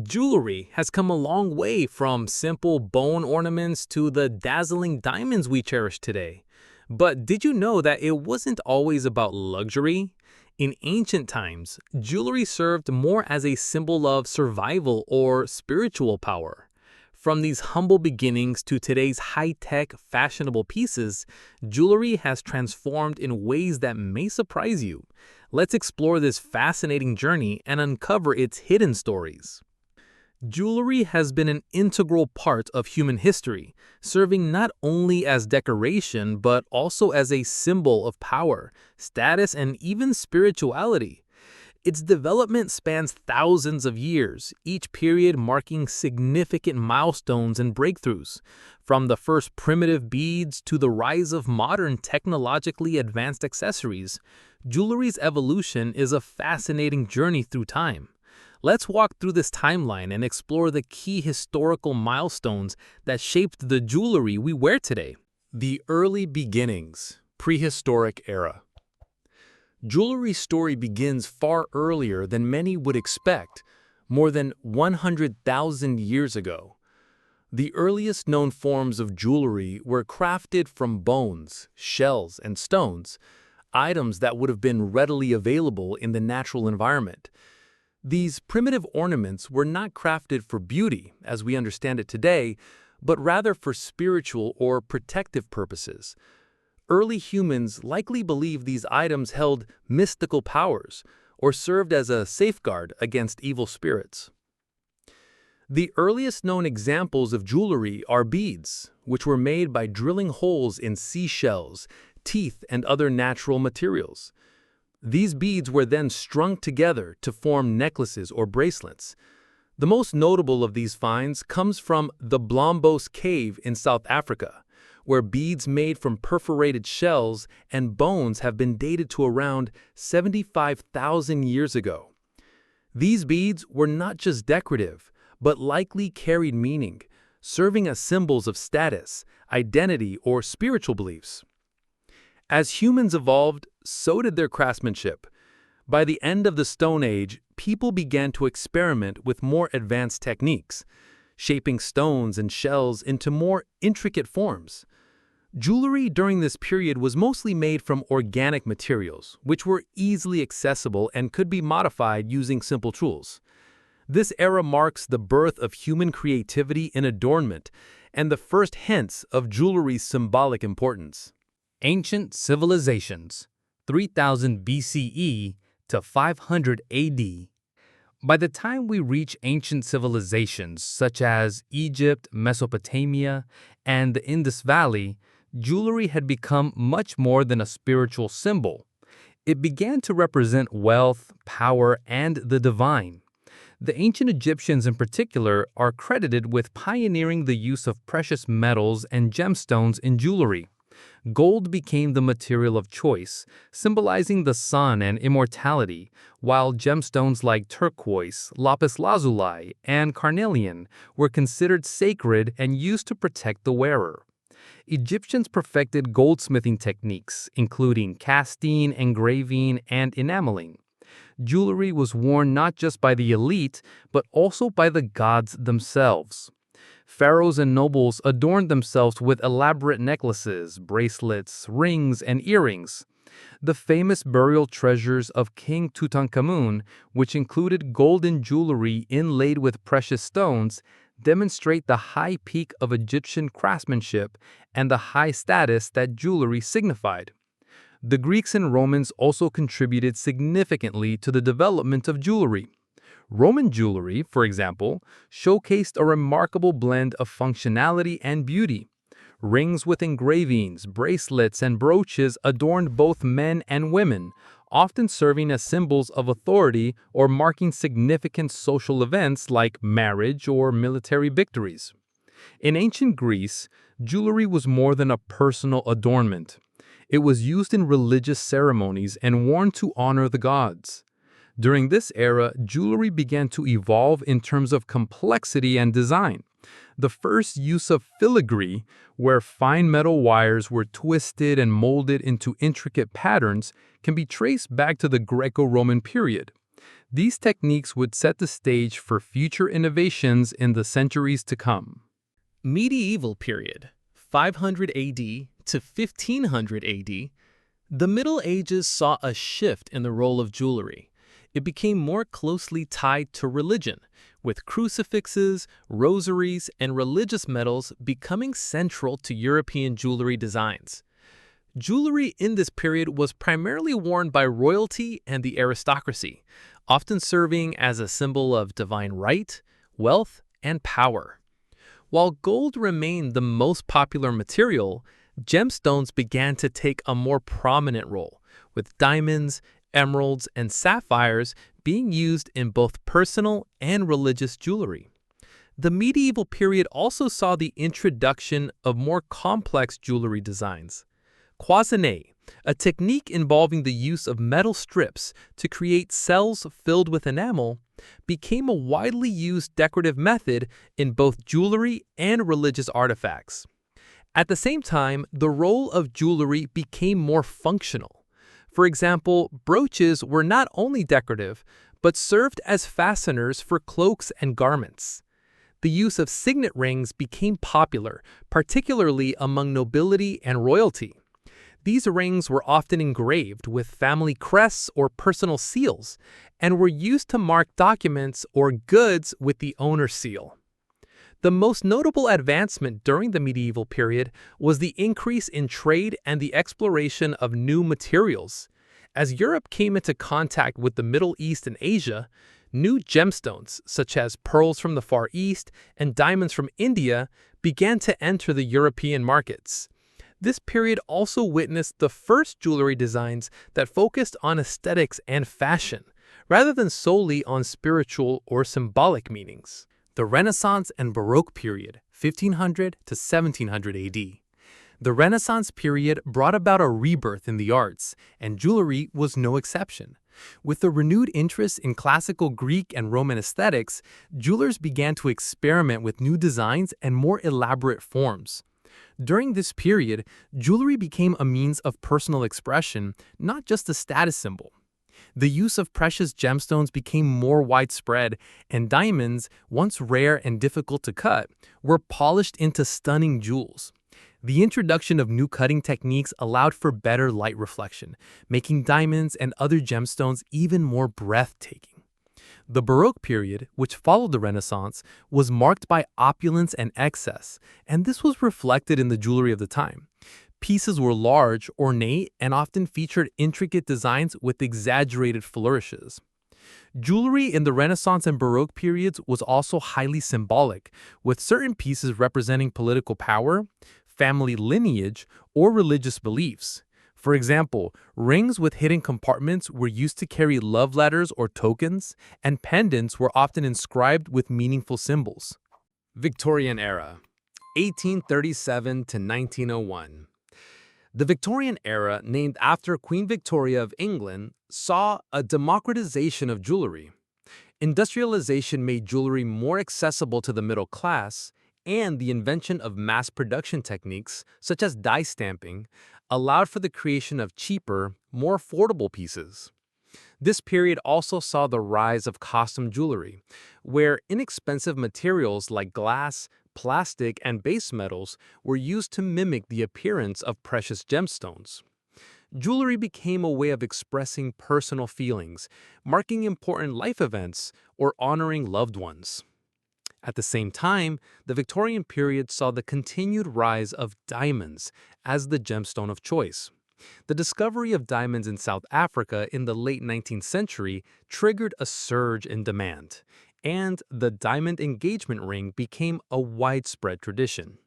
Jewelry has come a long way from simple bone ornaments to the dazzling diamonds we cherish today. But did you know that it wasn't always about luxury? In ancient times, jewelry served more as a symbol of survival or spiritual power. From these humble beginnings to today's high-tech, fashionable pieces, jewelry has transformed in ways that may surprise you. Let's explore this fascinating journey and uncover its hidden stories. Jewelry has been an integral part of human history, serving not only as decoration but also as a symbol of power, status, and even spirituality. Its development spans thousands of years, each period marking significant milestones and breakthroughs. From the first primitive beads to the rise of modern technologically advanced accessories, jewelry's evolution is a fascinating journey through time. Let's walk through this timeline and explore the key historical milestones that shaped the jewelry we wear today. The early beginnings, prehistoric era. Jewelry's story begins far earlier than many would expect, more than 100,000 years ago. The earliest known forms of jewelry were crafted from bones, shells, and stones, items that would have been readily available in the natural environment. These primitive ornaments were not crafted for beauty, as we understand it today, but rather for spiritual or protective purposes. Early humans likely believed these items held mystical powers or served as a safeguard against evil spirits. The earliest known examples of jewelry are beads, which were made by drilling holes in seashells, teeth, and other natural materials. These beads were then strung together to form necklaces or bracelets. The most notable of these finds comes from the Blombos Cave in South Africa, where beads made from perforated shells and bones have been dated to around 75,000 years ago. These beads were not just decorative, but likely carried meaning, serving as symbols of status, identity, or spiritual beliefs. As humans evolved, so did their craftsmanship. By the end of the Stone Age, people began to experiment with more advanced techniques, shaping stones and shells into more intricate forms. Jewelry during this period was mostly made from organic materials, which were easily accessible and could be modified using simple tools. This era marks the birth of human creativity in adornment and the first hints of jewelry's symbolic importance. Ancient civilizations, 3000 BCE to 500 AD. By the time we reach ancient civilizations such as Egypt, Mesopotamia, and the Indus Valley, jewelry had become much more than a spiritual symbol. It began to represent wealth, power, and the divine. The ancient Egyptians in particular are credited with pioneering the use of precious metals and gemstones in jewelry. Gold became the material of choice, symbolizing the sun and immortality, while gemstones like turquoise, lapis lazuli, and carnelian were considered sacred and used to protect the wearer. Egyptians perfected goldsmithing techniques, including casting, engraving, and enameling. Jewelry was worn not just by the elite, but also by the gods themselves. Pharaohs and nobles adorned themselves with elaborate necklaces, bracelets, rings, and earrings. The famous burial treasures of King Tutankhamun, which included golden jewelry inlaid with precious stones, demonstrate the high peak of Egyptian craftsmanship and the high status that jewelry signified. The Greeks and Romans also contributed significantly to the development of jewelry. Roman jewelry, for example, showcased a remarkable blend of functionality and beauty. Rings with engravings, bracelets, and brooches adorned both men and women, often serving as symbols of authority or marking significant social events like marriage or military victories. In ancient Greece, jewelry was more than a personal adornment. It was used in religious ceremonies and worn to honor the gods. During this era, jewelry began to evolve in terms of complexity and design. The first use of filigree, where fine metal wires were twisted and molded into intricate patterns, can be traced back to the Greco-Roman period. These techniques would set the stage for future innovations in the centuries to come. Medieval period, 500 AD to 1500 AD. The Middle Ages saw a shift in the role of jewelry. It became more closely tied to religion, with crucifixes, rosaries, and religious medals becoming central to European jewelry designs. Jewelry in this period was primarily worn by royalty and the aristocracy, often serving as a symbol of divine right, wealth, and power. While gold remained the most popular material, gemstones began to take a more prominent role, with diamonds, emeralds, and sapphires being used in both personal and religious jewelry. The medieval period also saw the introduction of more complex jewelry designs. Cloisonné, a technique involving the use of metal strips to create cells filled with enamel, became a widely used decorative method in both jewelry and religious artifacts. At the same time, the role of jewelry became more functional. For example, brooches were not only decorative, but served as fasteners for cloaks and garments. The use of signet rings became popular, particularly among nobility and royalty. These rings were often engraved with family crests or personal seals, and were used to mark documents or goods with the owner's seal. The most notable advancement during the medieval period was the increase in trade and the exploration of new materials. As Europe came into contact with the Middle East and Asia, new gemstones, such as pearls from the Far East and diamonds from India, began to enter the European markets. This period also witnessed the first jewelry designs that focused on aesthetics and fashion, rather than solely on spiritual or symbolic meanings. The Renaissance and Baroque period, 1500 to 1700 AD. The Renaissance period brought about a rebirth in the arts, and jewelry was no exception. With the renewed interest in classical Greek and Roman aesthetics, jewelers began to experiment with new designs and more elaborate forms. During this period, jewelry became a means of personal expression, not just a status symbol. The use of precious gemstones became more widespread, and diamonds, once rare and difficult to cut, were polished into stunning jewels. The introduction of new cutting techniques allowed for better light reflection, making diamonds and other gemstones even more breathtaking. The Baroque period, which followed the Renaissance, was marked by opulence and excess, and this was reflected in the jewelry of the time. Pieces were large, ornate, and often featured intricate designs with exaggerated flourishes. Jewelry in the Renaissance and Baroque periods was also highly symbolic, with certain pieces representing political power, family lineage, or religious beliefs. For example, rings with hidden compartments were used to carry love letters or tokens, and pendants were often inscribed with meaningful symbols. Victorian era, 1837 to 1901. The Victorian era, named after Queen Victoria of England, saw a democratization of jewelry. Industrialization made jewelry more accessible to the middle class, and the invention of mass production techniques, such as dye stamping, allowed for the creation of cheaper, more affordable pieces. This period also saw the rise of costume jewelry, where inexpensive materials like glass, plastic, and base metals were used to mimic the appearance of precious gemstones. Jewelry became a way of expressing personal feelings, marking important life events, or honoring loved ones. At the same time, the Victorian period saw the continued rise of diamonds as the gemstone of choice. The discovery of diamonds in South Africa in the late 19th century triggered a surge in demand, and the diamond engagement ring became a widespread tradition.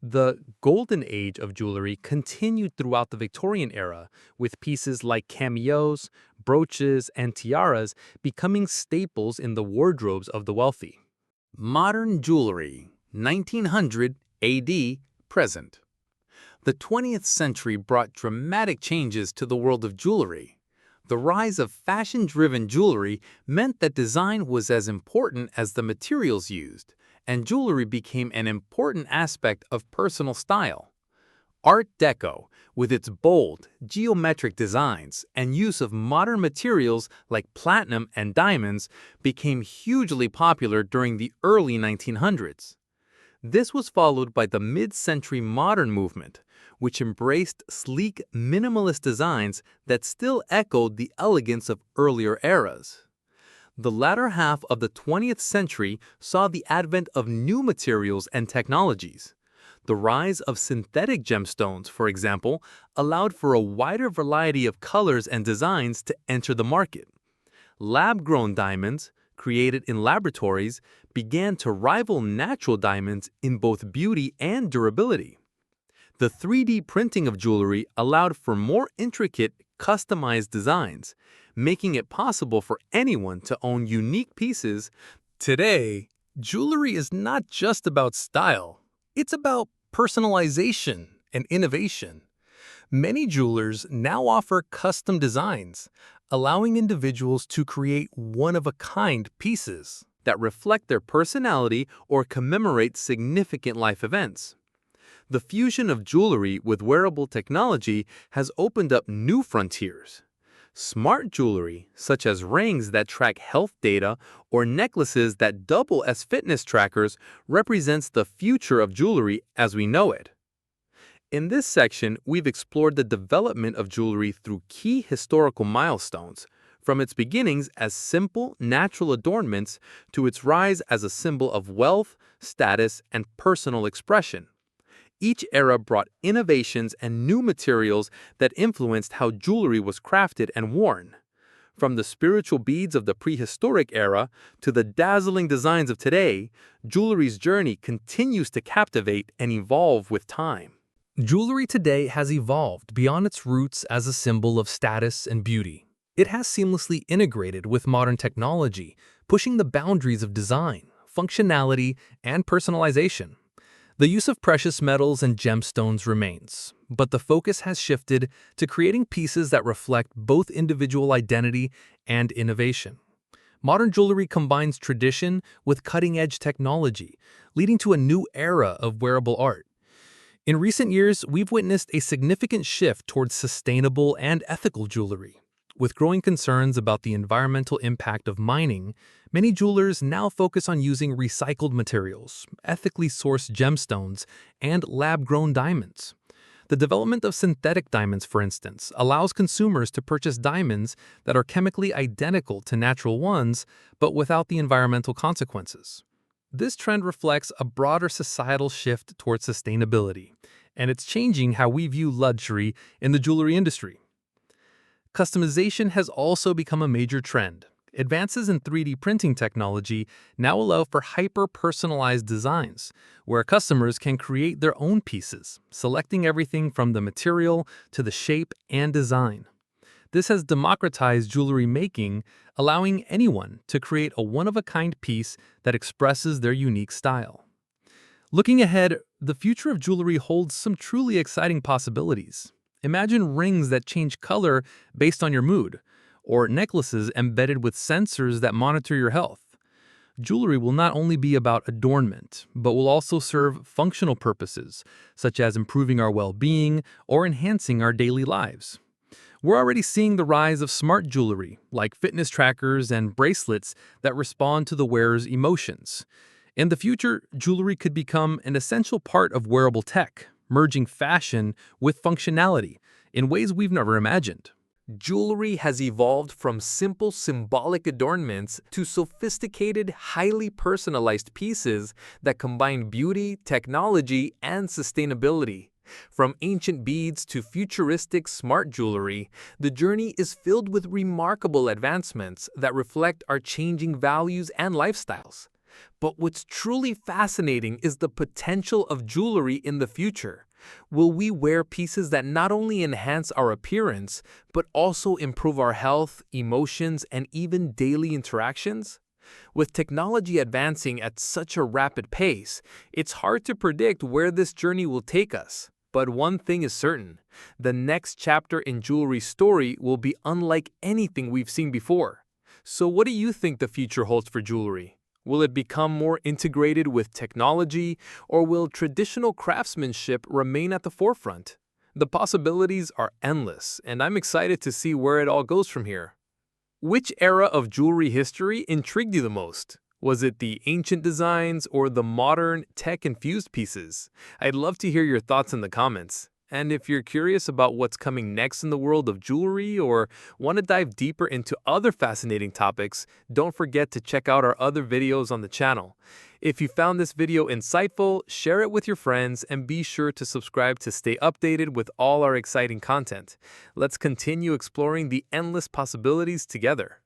The golden age of jewelry continued throughout the Victorian era, with pieces like cameos, brooches, and tiaras becoming staples in the wardrobes of the wealthy. Modern jewelry, 1900 AD present. The 20th century brought dramatic changes to the world of jewelry. The rise of fashion-driven jewelry meant that design was as important as the materials used, and jewelry became an important aspect of personal style. Art Deco, with its bold, geometric designs and use of modern materials like platinum and diamonds, became hugely popular during the early 1900s. This was followed by the mid-century modern movement, which embraced sleek, minimalist designs that still echoed the elegance of earlier eras. The latter half of the 20th century saw the advent of new materials and technologies. The rise of synthetic gemstones, for example, allowed for a wider variety of colors and designs to enter the market. Lab-grown diamonds, created in laboratories, began to rival natural diamonds in both beauty and durability. The 3D printing of jewelry allowed for more intricate, customized designs, making it possible for anyone to own unique pieces. Today, jewelry is not just about style. It's about personalization and innovation. Many jewelers now offer custom designs, allowing individuals to create one-of-a-kind pieces that reflect their personality or commemorate significant life events. The fusion of jewelry with wearable technology has opened up new frontiers. Smart jewelry, such as rings that track health data or necklaces that double as fitness trackers, represents the future of jewelry as we know it. In this section, we've explored the development of jewelry through key historical milestones, from its beginnings as simple, natural adornments to its rise as a symbol of wealth, status, and personal expression. Each era brought innovations and new materials that influenced how jewelry was crafted and worn. From the spiritual beads of the prehistoric era to the dazzling designs of today, jewelry's journey continues to captivate and evolve with time. Jewelry today has evolved beyond its roots as a symbol of status and beauty. It has seamlessly integrated with modern technology, pushing the boundaries of design, functionality, and personalization. The use of precious metals and gemstones remains, but the focus has shifted to creating pieces that reflect both individual identity and innovation. Modern jewelry combines tradition with cutting-edge technology, leading to a new era of wearable art. In recent years, we've witnessed a significant shift towards sustainable and ethical jewelry. With growing concerns about the environmental impact of mining, many jewelers now focus on using recycled materials, ethically sourced gemstones, and lab-grown diamonds. The development of synthetic diamonds, for instance, allows consumers to purchase diamonds that are chemically identical to natural ones, but without the environmental consequences. This trend reflects a broader societal shift towards sustainability, and it's changing how we view luxury in the jewelry industry. Customization has also become a major trend. Advances in 3D printing technology now allow for hyper-personalized designs, where customers can create their own pieces, selecting everything from the material to the shape and design. This has democratized jewelry making, allowing anyone to create a one-of-a-kind piece that expresses their unique style. Looking ahead, the future of jewelry holds some truly exciting possibilities. Imagine rings that change color based on your mood, or necklaces embedded with sensors that monitor your health. Jewelry will not only be about adornment, but will also serve functional purposes, such as improving our well-being or enhancing our daily lives. We're already seeing the rise of smart jewelry, like fitness trackers and bracelets that respond to the wearer's emotions. In the future, jewelry could become an essential part of wearable tech, merging fashion with functionality in ways we've never imagined. Jewelry has evolved from simple symbolic adornments to sophisticated, highly personalized pieces that combine beauty, technology, and sustainability. From ancient beads to futuristic smart jewelry, the journey is filled with remarkable advancements that reflect our changing values and lifestyles. But what's truly fascinating is the potential of jewelry in the future. Will we wear pieces that not only enhance our appearance, but also improve our health, emotions, and even daily interactions? With technology advancing at such a rapid pace, it's hard to predict where this journey will take us. But one thing is certain, the next chapter in jewelry's story will be unlike anything we've seen before. So what do you think the future holds for jewelry? Will it become more integrated with technology, or will traditional craftsmanship remain at the forefront? The possibilities are endless, and I'm excited to see where it all goes from here. Which era of jewelry history intrigued you the most? Was it the ancient designs or the modern, tech-infused pieces? I'd love to hear your thoughts in the comments. And if you're curious about what's coming next in the world of jewelry or want to dive deeper into other fascinating topics, don't forget to check out our other videos on the channel. If you found this video insightful, share it with your friends and be sure to subscribe to stay updated with all our exciting content. Let's continue exploring the endless possibilities together.